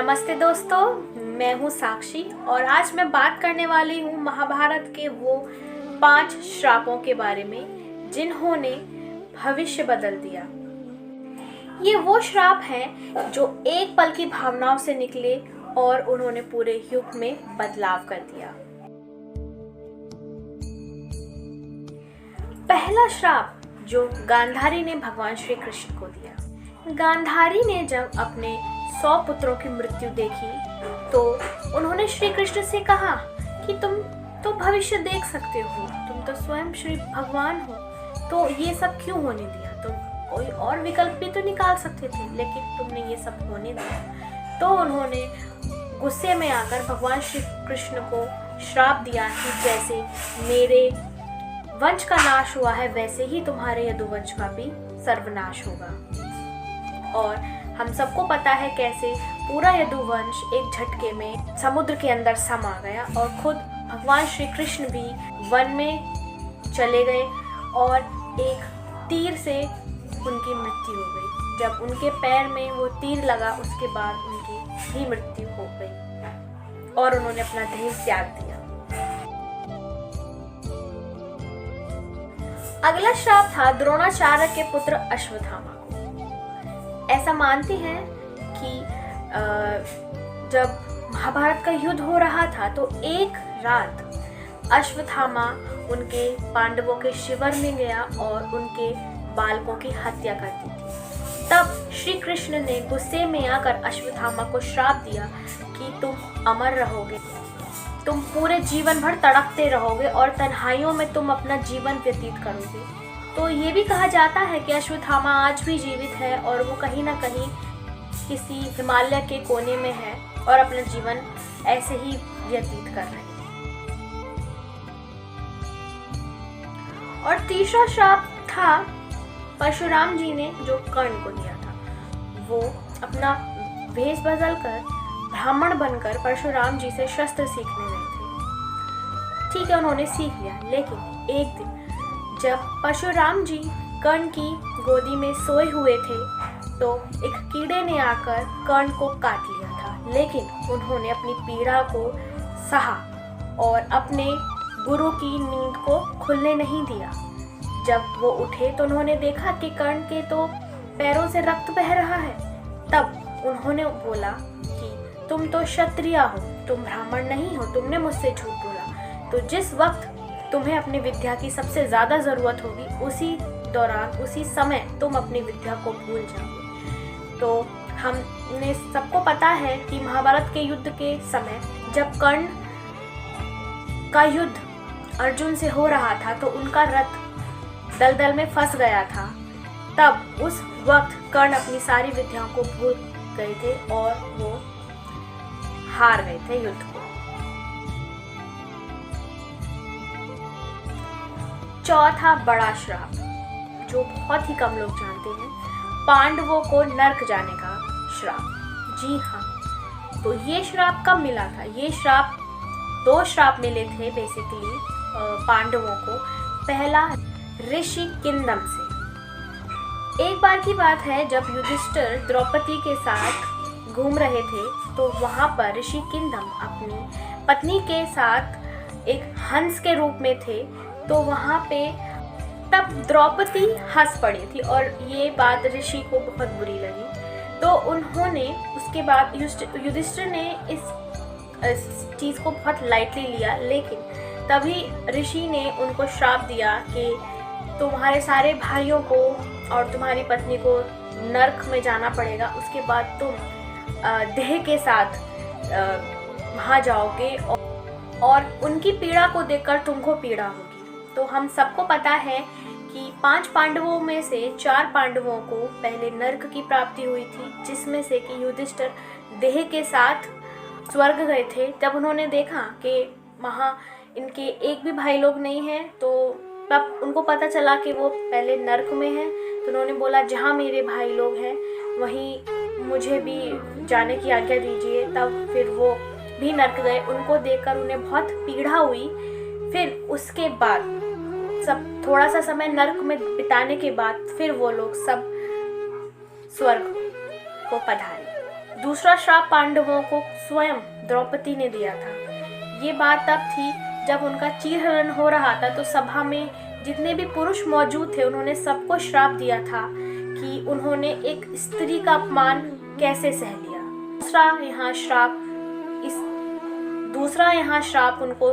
नमस्ते दोस्तों, मैं हूँ साक्षी और आज मैं बात करने वाली हूँ महाभारत के वो 5 श्रापों के बारे में जिन्होंने भविष्य बदल दिया। ये वो श्राप हैं जो एक पल की भावनाओं से निकले और उन्होंने पूरे युग में बदलाव कर दिया। पहला श्राप जो गांधारी ने भगवान श्री कृष्ण को दिया। गांधारी ने जब अपने 100 पुत्रों की मृत्यु देखी तो उन्होंने श्री कृष्ण से कहा कि तुम तो भविष्य देख सकते हो, तुम तो स्वयं श्री भगवान हो, तो ये सब क्यों होने दिया? तुम कोई और विकल्प भी तो निकाल सकते थे, लेकिन तुमने ये सब होने दिया। तो उन्होंने गुस्से में आकर भगवान श्री कृष्ण को श्राप दिया कि जैसे मेरे वंश का नाश हुआ है वैसे ही तुम्हारे यदुवंश का भी सर्वनाश होगा। और हम सबको पता है कैसे पूरा यदुवंश एक झटके में समुद्र के अंदर समा गया और खुद भगवान श्री कृष्ण भी वन में चले गए और एक तीर से उनकी मृत्यु हो गई। जब उनके पैर में वो तीर लगा उसके बाद उनकी भी मृत्यु हो गई और उन्होंने अपना देह त्याग दिया। अगला श्राप था द्रोणाचार्य के पुत्र अश्वत्थामा को। ऐसा मानते हैं कि जब महाभारत का युद्ध हो रहा था तो एक रात अश्वत्थामा उनके पांडवों के शिविर में गया और उनके बालकों की हत्या कर दी थी। तब श्री कृष्ण ने गुस्से में आकर अश्वत्थामा को श्राप दिया कि तुम अमर रहोगे, तुम पूरे जीवन भर तड़पते रहोगे और तन्हाइयों में तुम अपना जीवन व्यतीत करोगे। तो ये भी कहा जाता है कि अश्वत्थामा आज भी जीवित है और वो कहीं ना कहीं किसी हिमालय के कोने में है और अपना जीवन ऐसे ही व्यतीत कर रहे हैं। और तीसरा श्राप था परशुराम जी ने जो कर्ण को दिया था। वो अपना भेष बदल कर ब्राह्मण बनकर परशुराम जी से शस्त्र सीखने गए थे। ठीक है, उन्होंने सीख लिया, लेकिन एक दिन जब परशुराम जी कर्ण की गोदी में सोए हुए थे तो एक कीड़े ने आकर कर्ण को काट लिया था, लेकिन उन्होंने अपनी पीड़ा को सहा और अपने गुरु की नींद को खुलने नहीं दिया। जब वो उठे तो उन्होंने देखा कि कर्ण के तो पैरों से रक्त बह रहा है। तब उन्होंने बोला कि तुम तो क्षत्रिय हो, तुम ब्राह्मण नहीं हो, तुमने मुझसे झूठ बोला। तो जिस वक्त तुम्हें अपनी विद्या की सबसे ज्यादा जरूरत होगी उसी दौरान उसी समय तुम अपनी विद्या को भूल जाओगे। तो हमने सबको पता है कि महाभारत के युद्ध के समय जब कर्ण का युद्ध अर्जुन से हो रहा था तो उनका रथ दलदल में फंस गया था। तब उस वक्त कर्ण अपनी सारी विद्याओं को भूल गए थे और वो हार गए थे युद्ध को। चौथा बड़ा श्राप जो बहुत ही कम लोग जानते हैं, पांडवों को नर्क जाने का श्राप। जी हाँ, तो ये श्राप कब मिला था? ये श्राप 2 श्राप मिले थे बेसिकली पांडवों को। पहला ऋषि किंदम से। एक बार की बात है जब युधिष्ठिर द्रौपदी के साथ घूम रहे थे तो वहां पर ऋषि किंदम अपनी पत्नी के साथ एक हंस के रूप में थे। तो वहाँ पे तब द्रौपदी हंस पड़ी थी और ये बात ऋषि को बहुत बुरी लगी। तो उन्होंने उसके बाद युधिष्ठिर ने इस चीज़ को बहुत लाइटली लिया, लेकिन तभी ऋषि ने उनको श्राप दिया कि तुम्हारे सारे भाइयों को और तुम्हारी पत्नी को नरक में जाना पड़ेगा। उसके बाद तुम देह के साथ वहाँ जाओगे और उनकी पीड़ा को देखकर तुमको पीड़ा होगी। तो हम सबको पता है कि 5 पांडवों में से 4 पांडवों को पहले नर्क की प्राप्ति हुई थी, जिसमें से कि युधिष्ठिर देह के साथ स्वर्ग गए थे। तब उन्होंने देखा कि वहाँ इनके एक भी भाई लोग नहीं हैं, तो तब उनको पता चला कि वो पहले नर्क में हैं। तो उन्होंने बोला जहाँ मेरे भाई लोग हैं वहीं मुझे भी जाने की आज्ञा दीजिए। तब फिर वो भी नर्क गए। उनको देखकर उन्हें बहुत पीड़ा हुई। फिर उसके बाद सब थोड़ा सा समय नर्क में बिताने के बाद फिर वो लोग सब स्वर्ग को पधारे। दूसरा श्राप पांडवों को स्वयं द्रौपदी ने दिया था। ये बात तब थी जब उनका चीरहरण हो रहा था, तो सभा में जितने भी पुरुष मौजूद थे उन्होंने सबको श्राप दिया था कि उन्होंने एक स्त्री का अपमान कैसे सह लिया। दूसरा यहाँ श्राप उनको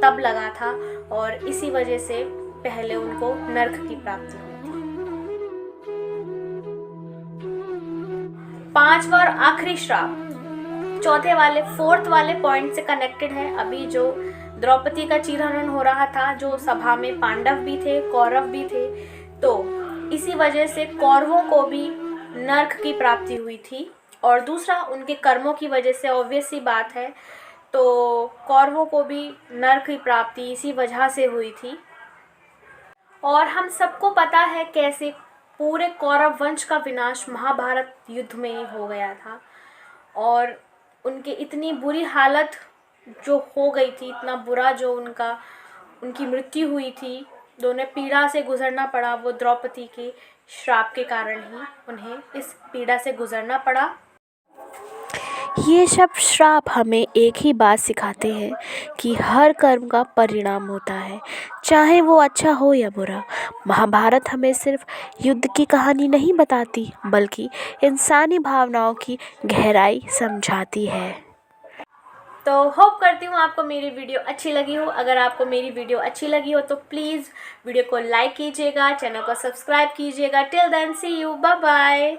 तब लगा था और इसी वजह से पहले उनको नर्क की प्राप्ति हुई थी। पांचवा और आखिरी श्राप फोर्थ वाले पॉइंट से कनेक्टेड है। अभी जो द्रौपदी का चीरहरण हो रहा था, जो सभा में पांडव भी थे, कौरव भी थे, तो इसी वजह से कौरवों को भी नर्क की प्राप्ति हुई थी। और दूसरा, उनके कर्मों की वजह से ऑब्वियस सी बात है, तो कौरवों को भी नर्क की प्राप्ति इसी वजह से हुई थी। और हम सबको पता है कैसे पूरे कौरव वंश का विनाश महाभारत युद्ध में ही हो गया था और उनकी इतनी बुरी हालत जो हो गई थी, इतना बुरा जो उनकी मृत्यु हुई थी, दोनों पीड़ा से गुजरना पड़ा। वो द्रौपदी के श्राप के कारण ही उन्हें इस पीड़ा से गुजरना पड़ा। ये सब श्राप हमें एक ही बात सिखाते हैं कि हर कर्म का परिणाम होता है, चाहे वो अच्छा हो या बुरा। महाभारत हमें सिर्फ युद्ध की कहानी नहीं बताती, बल्कि इंसानी भावनाओं की गहराई समझाती है। तो होप करती हूँ आपको मेरी वीडियो अच्छी लगी हो। अगर आपको मेरी वीडियो अच्छी लगी हो तो प्लीज़ वीडियो को लाइक कीजिएगा, चैनल को सब्सक्राइब कीजिएगा। Till then see you, bye bye.